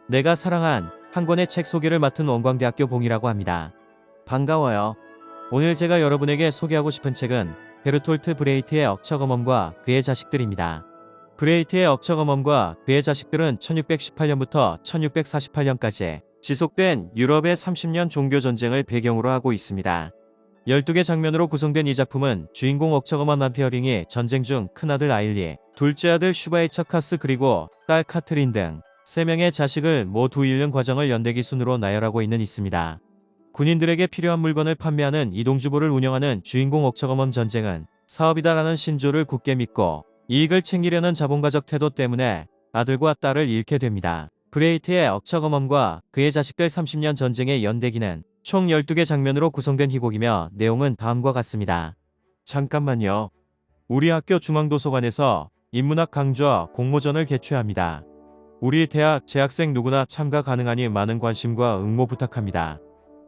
내가 사랑한 한 권의 책 소개를 맡은 원광대학교 봉이라고 합니다. 반가워요. 오늘 제가 여러분에게 소개하고 싶은 책은 베르톨트 브레이트의 억척어멈과 그의 자식들입니다. 브레이트의 억척어멈과 그의 자식들은 1618년부터 1648년까지 지속된 유럽의 30년 종교전쟁을 배경으로 하고 있습니다. 12개 장면으로 구성된 이 작품은 주인공 억척어멈 람피어링이 전쟁 중 큰아들 아일리, 둘째 아들 슈바이처카스 그리고 딸 카트린 등 3명의 자식을 모두 잃는 과정을 연대기 순으로 나열하고 있습니다. 군인들에게 필요한 물건을 판매하는 이동주보를 운영하는 주인공 억척어멈 전쟁은 사업이다라는 신조를 굳게 믿고 이익을 챙기려는 자본가적 태도 때문에 아들과 딸을 잃게 됩니다. 브레이트의 억척어멈과 그의 자식들 30년 전쟁의 연대기는 총 12개 장면으로 구성된 희곡이며 내용은 다음과 같습니다. 잠깐만요. 우리 학교 중앙도서관에서 인문학 강좌 공모전을 개최합니다. 우리 대학 재학생 누구나 참가 가능하니 많은 관심과 응모 부탁합니다.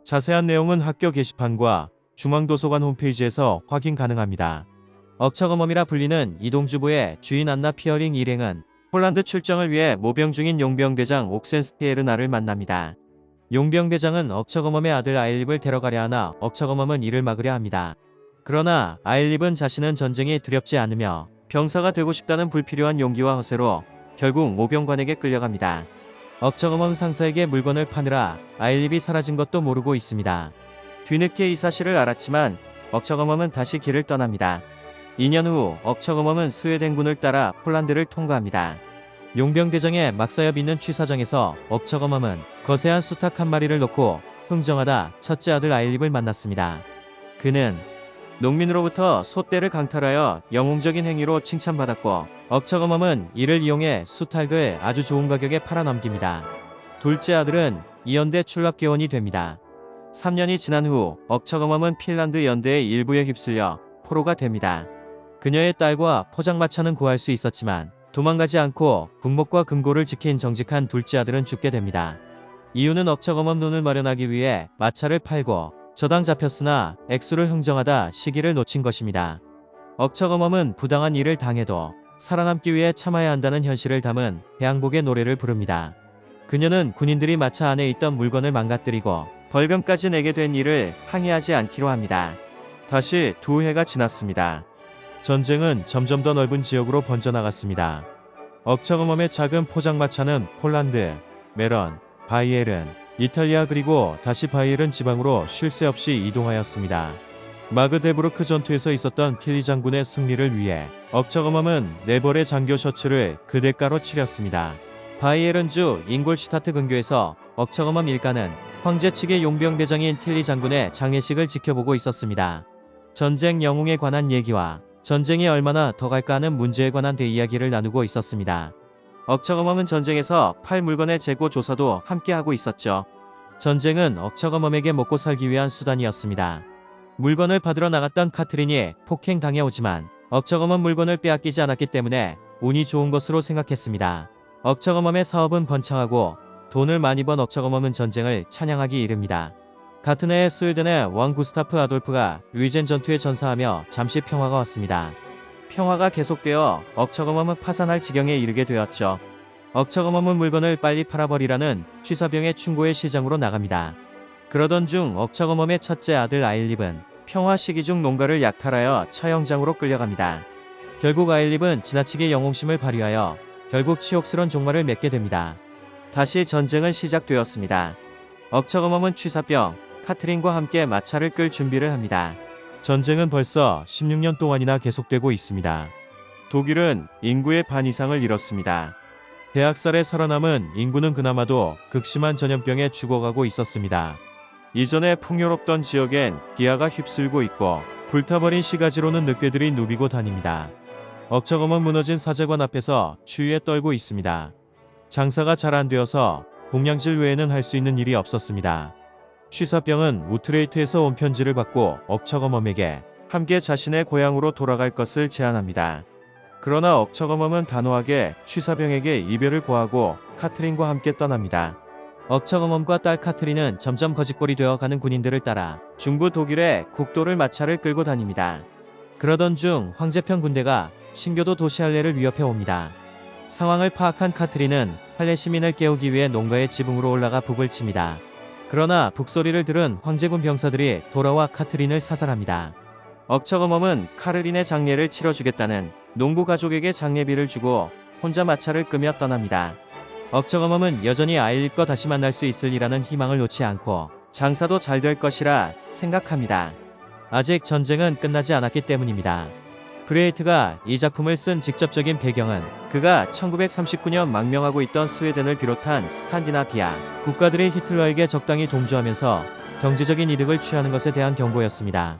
자세한 내용은 학교 게시판과 중앙도서관 홈페이지에서 확인 가능합니다. 억척어멈이라 불리는 이동주보의 주인 안나 피어링 일행은 폴란드 출정을 위해 모병 중인 용병대장 옥센스티에르나를 만납니다. 용병대장은 억척어멈의 아들 아일립을 데려가려 하나 억척어멈은 이를 막으려 합니다. 그러나 아일립은 자신은 전쟁이 두렵지 않으며 병사가 되고 싶다는 불필요한 용기와 허세로 결국 모병관에게 끌려갑니다. 억척어멈 상사에게 물건을 파느라 아일립이 사라진 것도 모르고 있습니다. 뒤늦게 이 사실을 알았지만 억척어멈은 다시 길을 떠납니다. 2년 후 억척어멈은 스웨덴군을 따라 폴란드를 통과합니다. 용병대장의 막사엽 있는 취사장에서 억척어멈은 거세한 수탉 한 마리를 놓고 흥정하다 첫째 아들 아일립을 만났습니다. 그는 농민으로부터 소떼를 강탈하여 영웅적인 행위로 칭찬받았고 억척어멈은 이를 이용해 수탉을 아주 좋은 가격에 팔아넘깁니다. 둘째 아들은 이연대 출납계원이 됩니다. 3년이 지난 후 억척어멈은 핀란드 연대의 일부에 휩쓸려 포로가 됩니다. 그녀의 딸과 포장마차는 구할 수 있었지만 도망가지 않고 군목과 금고를 지킨 정직한 둘째 아들은 죽게 됩니다. 이유는 억척어멈 돈을 마련하기 위해 마차를 팔고 저당 잡혔으나 액수를 흥정하다 시기를 놓친 것입니다. 억척어멈은 부당한 일을 당해도 살아남기 위해 참아야 한다는 현실을 담은 대항복의 노래를 부릅니다. 그녀는 군인들이 마차 안에 있던 물건을 망가뜨리고 벌금까지 내게 된 일을 항의하지 않기로 합니다. 다시 2해가 지났습니다. 전쟁은 점점 더 넓은 지역으로 번져나갔습니다. 억척어멈의 작은 포장마차는 폴란드, 메런, 바이에른, 이탈리아 그리고 다시 바이에른 지방으로 쉴 새 없이 이동하였습니다. 마그데부르크 전투에서 있었던 필리 장군의 승리를 위해 억척어멈은 4벌의 장교 셔츠를 그 대가로 치렀습니다. 바이에른주 잉골슈타트 근교에서 억척어멈 일가는 황제 측의 용병대장인 틸리 장군의 장례식을 지켜보고 있었습니다. 전쟁 영웅에 관한 얘기와 전쟁이 얼마나 더 갈까 하는 문제에 관한 대이야기를 나누고 있었습니다. 억척어멈은 전쟁에서 팔 물건의 재고 조사도 함께 하고 있었죠. 전쟁은 억척어멈에게 먹고 살기 위한 수단이었습니다. 물건을 받으러 나갔던 카트린이 폭행당해 오지만 억척어멈 물건을 빼앗기지 않았기 때문에 운이 좋은 것으로 생각했습니다. 억척어멈의 사업은 번창하고 돈을 많이 번 억척어멈은 전쟁을 찬양하기 이릅니다. 같은 해 스웨덴의 왕 구스타프 아돌프가 루이젠 전투에 전사하며 잠시 평화가 왔습니다. 평화가 계속되어 억척어멈은 파산할 지경에 이르게 되었죠. 억척어멈은 물건을 빨리 팔아버리라는 취사병의 충고의 시장으로 나갑니다. 그러던 중 억척어멈의 첫째 아들 아일립은 평화 시기 중 농가를 약탈하여 처형장으로 끌려갑니다. 결국 아일립은 지나치게 영웅심을 발휘하여 결국 치욕스런 종말을 맺게 됩니다. 다시 전쟁은 시작되었습니다. 억척어멈은 취사병 카트린과 함께 마차를 끌 준비를 합니다. 전쟁은 벌써 16년 동안이나 계속되고 있습니다. 독일은 인구의 반 이상을 잃었습니다. 대학살에 살아남은 인구는 그나마도 극심한 전염병에 죽어가고 있었습니다. 이전에 풍요롭던 지역엔 기아가 휩쓸고 있고 불타버린 시가지로는 늑대들이 누비고 다닙니다. 억척어멈 무너진 사제관 앞에서 추위에 떨고 있습니다. 장사가 잘 안 되어서 공양질 외에는 할 수 있는 일이 없었습니다. 취사병은 우트레이트에서 온 편지를 받고 억척어멈에게 함께 자신의 고향으로 돌아갈 것을 제안합니다. 그러나 억척어멈은 단호하게 취사병에게 이별을 고하고 카트린과 함께 떠납니다. 억척어멈과 딸 카트린은 점점 거짓골이 되어가는 군인들을 따라 중부 독일의 국도를 마차를 끌고 다닙니다. 그러던 중 황제편 군대가 신교도 도시할레를 위협해 옵니다. 상황을 파악한 카트린은 팔레 시민을 깨우기 위해 농가의 지붕으로 올라가 북을 칩니다. 그러나 북소리를 들은 황제군 병사들이 돌아와 카트린을 사살합니다. 억척어멈은 카르린의 장례를 치러주겠다는 농부 가족에게 장례비를 주고 혼자 마차를 끄며 떠납니다. 억척어멈은 여전히 아일과 다시 만날 수 있으리라는 희망을 놓지 않고 장사도 잘 될 것이라 생각합니다. 아직 전쟁은 끝나지 않았기 때문입니다. 브레이트가 이 작품을 쓴 직접적인 배경은 그가 1939년 망명하고 있던 스웨덴을 비롯한 스칸디나비아 국가들이 히틀러에게 적당히 동조하면서 경제적인 이득을 취하는 것에 대한 경고였습니다.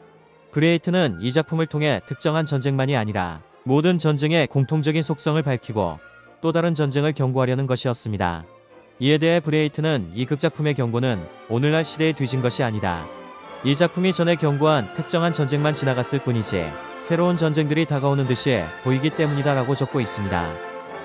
브레이트는 이 작품을 통해 특정한 전쟁만이 아니라 모든 전쟁의 공통적인 속성을 밝히고 또 다른 전쟁을 경고하려는 것이었습니다. 이에 대해 브레이트는 이 극작품의 경고는 오늘날 시대에 뒤진 것이 아니다. 이 작품이 전에 경고한 특정한 전쟁만 지나갔을 뿐이지 새로운 전쟁들이 다가오는 듯이 보이기 때문이다 라고 적고 있습니다.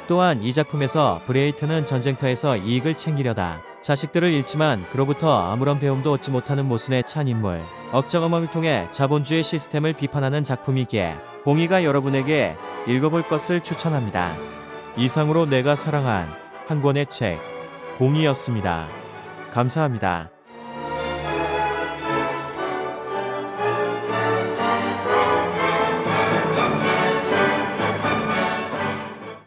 또한 이 작품에서 브레이트는 전쟁터에서 이익을 챙기려다 자식들을 잃지만 그로부터 아무런 배움도 얻지 못하는 모순에 찬 인물 억척어멈을 통해 자본주의 시스템을 비판하는 작품이기에 봉이가 여러분에게 읽어볼 것을 추천합니다. 이상으로 내가 사랑한 한 권의 책 봉이였습니다. 감사합니다.